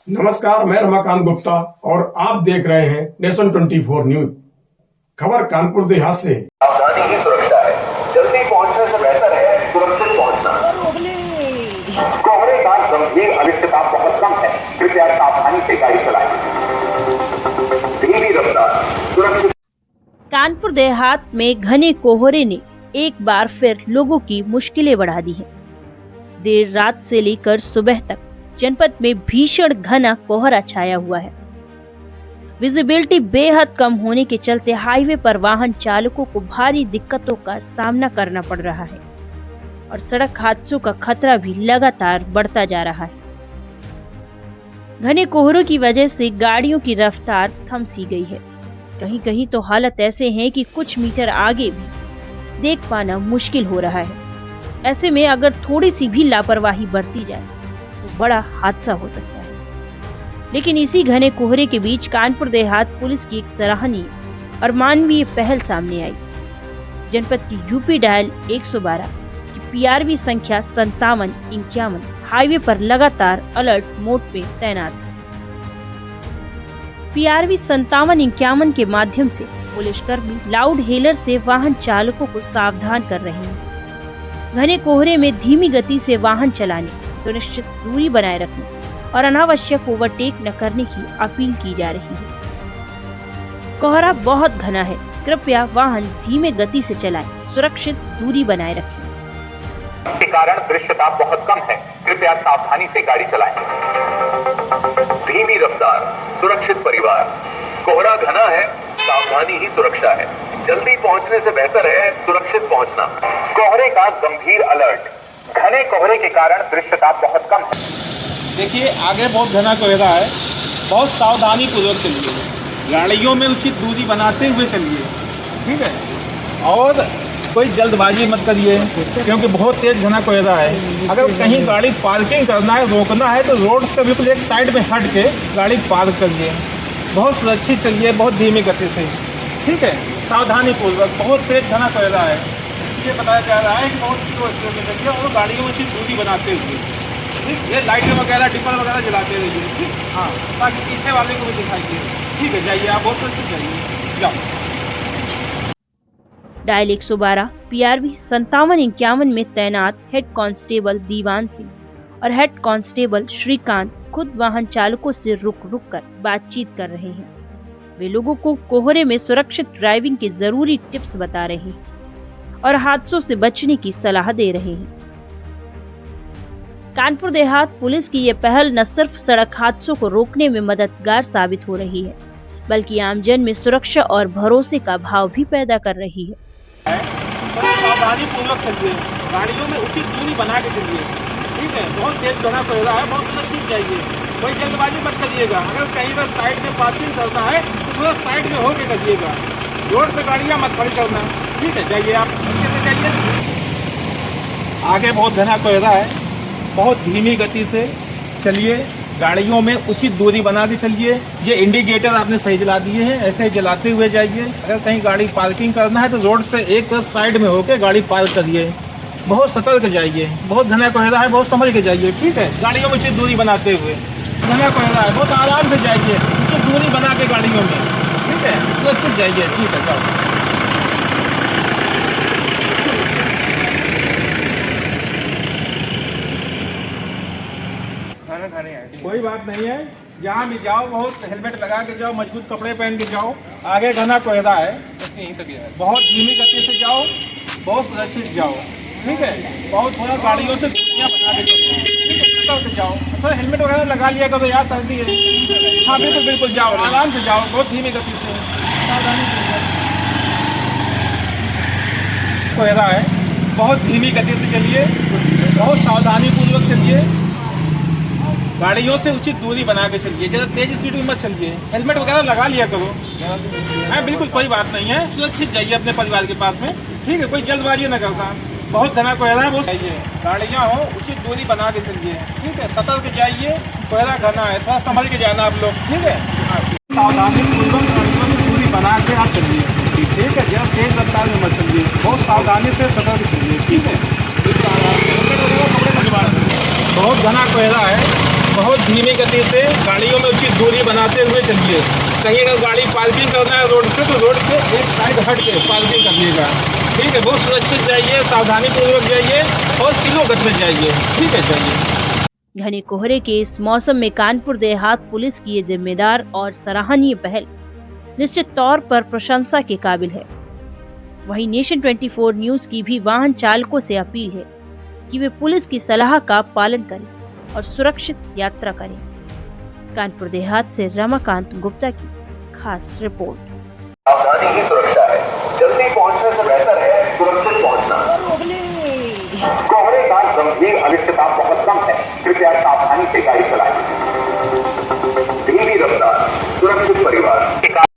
नमस्कार, मैं रमाकांत गुप्ता और आप देख रहे हैं नेशन 24 न्यूज। खबर कानपुर देहात से। सावधानी ही सुरक्षा है, जल्दी पहुंचने से बेहतर है सुरक्षित पहुंचना। कोहरे का गंभीर अनिश्चितता बहुत कम है, कृपया सावधानी से गाड़ी चलाएं। धीमी रफ्तार, सुरक्षित। कानपुर देहात में घने कोहरे ने एक बार फिर लोगों की मुश्किलें बढ़ा दी हैं। देर रात से लेकर सुबह तक जनपद में भीषण घना कोहरा छाया हुआ है। विजिबिलिटी बेहद कम होने के चलते हाईवे पर वाहन चालकों को भारी दिक्कतों का सामना करना पड़ रहा है और सड़क हादसों का खतरा भी लगातार बढ़ता जा रहा है। घने कोहरों की वजह से गाड़ियों की रफ्तार थम सी गई है। कहीं कहीं तो हालत ऐसे है कि कुछ मीटर आगे भी देख पाना मुश्किल हो रहा है। ऐसे में अगर थोड़ी सी भी लापरवाही बरती जाए तो बड़ा हादसा हो सकता है। लेकिन इसी घने कोहरे के बीच कानपुर देहात पुलिस की एक सराहनीय और मानवीय पहल सामने आई। जनपद की यूपी डायल 112 की पीआरवी संख्या 5751 हाईवे पर लगातार अलर्ट मोड पे तैनात है। पीआरवी 5751 के माध्यम से पुलिसकर्मी लाउड हेलर से वाहन चालकों को सावधान कर रहे हैं। घने कोहरे में धीमी गति से वाहन चलाने, सुनिश्चित दूरी बनाए रखने और अनावश्यक ओवरटेक न करने की अपील की जा रही है। कोहरा बहुत घना है, कृपया वाहन धीमे गति से चलाएं, सुरक्षित दूरी बनाए रखें। के कारण दृश्यता बहुत कम है, कृपया सावधानी से गाड़ी चलाएं। धीमी रफ्तार, सुरक्षित परिवार। कोहरा घना है, सावधानी ही सुरक्षा है, जल्दी पहुंचने से बेहतर है सुरक्षित पहुंचना। कोहरे का गंभीर अलर्ट, घने कोहरे के कारण दृश्यता बहुत कम है। देखिए, आगे बहुत घना कोहरा है, बहुत सावधानी पूर्वक चलिए, गाड़ियों में उचित दूरी बनाते हुए चलिए, ठीक है। और कोई जल्दबाजी मत करिए, क्योंकि बहुत तेज घना कोहरा है। अगर कहीं गाड़ी पार्किंग करना है, रोकना है, तो रोड से बिल्कुल एक साइड में हट के गाड़ी पार्क करिए। बहुत सुरक्षित चलिए, बहुत धीमी गति से, ठीक है, सावधानी पूर्वक। बहुत तेज घना कोहरा है, इसलिए बताया जा रहा है कि बहुत स्लो में चलिए और गाड़ियों में उचित दूरी बनाते हुए, ठीक। ये लाइटें वगैरह, डिपर वगैरह जलाते रहिए, ठीक, हाँ, ताकि पीछे वाले को भी दिखाई दे, ठीक है। जाइए, आप बहुत सुरक्षित जाइए, जाओ। डायल 112 पीआरवी 5751 में तैनात हेड कांस्टेबल दीवान सिंह और हेड कांस्टेबल श्रीकांत खुद वाहन चालकों से रुक कर बातचीत कर रहे हैं। वे लोगों को कोहरे में सुरक्षित ड्राइविंग के जरूरी टिप्स बता रहे हैं और हादसों से बचने की सलाह दे रहे हैं। कानपुर देहात पुलिस की ये पहल न सिर्फ सड़क हादसों को रोकने में मददगार साबित हो रही है, बल्कि आमजन में सुरक्षा और भरोसे का भाव भी पैदा कर रही है। सावधानी पूर्वक चलिए, गाड़ियों में उचित दूरी बना के चलिए, ठीक है। बहुत तेज घना कोहरा है, बहुत सुरक्षित जाइए, कोई जल्दबाजी मत करिएगा। अगर कहीं पर साइड में पार्किंग करना है तो थोड़ा साइड में होके करिएगा, रोड पे गाड़ियाँ मत खड़ी करना, ठीक है। जाइए, आप अच्छे से जाइए। आगे बहुत घना कोहरा है, बहुत धीमी गति से चलिए, गाड़ियों में उचित दूरी बना के चलिए। ये इंडिकेटर आपने सही जला दिए हैं, ऐसे ही जलाते हुए जाइए। अगर कहीं गाड़ी पार्किंग करना है तो रोड से एक तरफ साइड में होकर गाड़ी पार्क करिए। बहुत सतर्क जाइए, बहुत घना कोहरा है, बहुत संभल के जाइए, ठीक है। गाड़ियों में उचित दूरी बनाते हुए, घना कोहरा है, बहुत आराम से जाइए, उचित दूरी बना के गाड़ियों में, ठीक है, सुरक्षित जाइए, ठीक है। जाओ। कोई बात नहीं है, जहाँ भी जाओ बहुत हेलमेट लगा के जाओ, मजबूत कपड़े पहन के जाओ। आगे घना कोहरा है, बहुत धीमी गति से जाओ, बहुत सुरक्षित जाओ, ठीक है। बहुत थोड़ा गाड़ियों से दूरियाँ बना के जाओ, ठीक है, करके जाओ। थोड़ा हेलमेट वगैरह लगा लिया करो, यार सर्दी है। हाँ, बिल्कुल बिल्कुल जाओ, आराम से जाओ, बहुत धीमी गति से, सावधानी से। कोहरा है, बहुत धीमी गति से चलिए, बहुत सावधानी पूर्वक चलिए, गाड़ियों से उचित दूरी बना के चलिए, ज़्यादा तेज स्पीड में मत चलिए। हेलमेट वगैरह लगा लिया करो। हाँ, बिल्कुल कोई बात नहीं है, सुरक्षित जाइए अपने परिवार के पास में, ठीक है। कोई जल्दबाजी न करना, बहुत घना कोहरा है, वो चाहिए गाड़ियाँ हो, उचित दूरी बना के चलिए, ठीक है। सतर्क जाइए, कोहरा घना है, थोड़ा संभल के जाना आप लोग, ठीक है। सावधानी पूर्वक गाड़ियों में दूरी बना के आप चलिए, ठीक है। ज़्यादा तेज रफ्तार में मत चलिए, बहुत सावधानी से सतर्क चलिए, ठीक है। बहुत घना कोहरा है, बहुत धीमी गति से गाड़ियों में उचित दूरी बनाते हुए चलिए। कहीं अगर गाड़ी पार्किंग करना है रोड से तो रोड पे एक साइड हट के पार्किंग करिएगा। ठीक है, बहुत सुरक्षित जाइए, सावधानी पूर्वक जाइए और स्लो गति में जाइए। ठीक है, जाइए। घने कोहरे के इस मौसम में कानपुर देहात पुलिस की ये जिम्मेदार और सराहनीय पहल निश्चित तौर पर प्रशंसा के काबिल है। वहीं नेशन 24 न्यूज की भी वाहन चालकों से अपील है कि वे पुलिस की सलाह का पालन करें और सुरक्षित यात्रा करें। कानपुर देहात से रमाकांत गुप्ता की खास रिपोर्ट। सावधानी ही सुरक्षा है। जल्दी पहुंचने से बेहतर है सुरक्षित पहुंचना। कोहरे का गंभीर अनिश्चितता बहुत कम है, कृपया सावधानी से गाड़ी चलाएं। धीमी रफ्तार, सुरक्षित परिवार।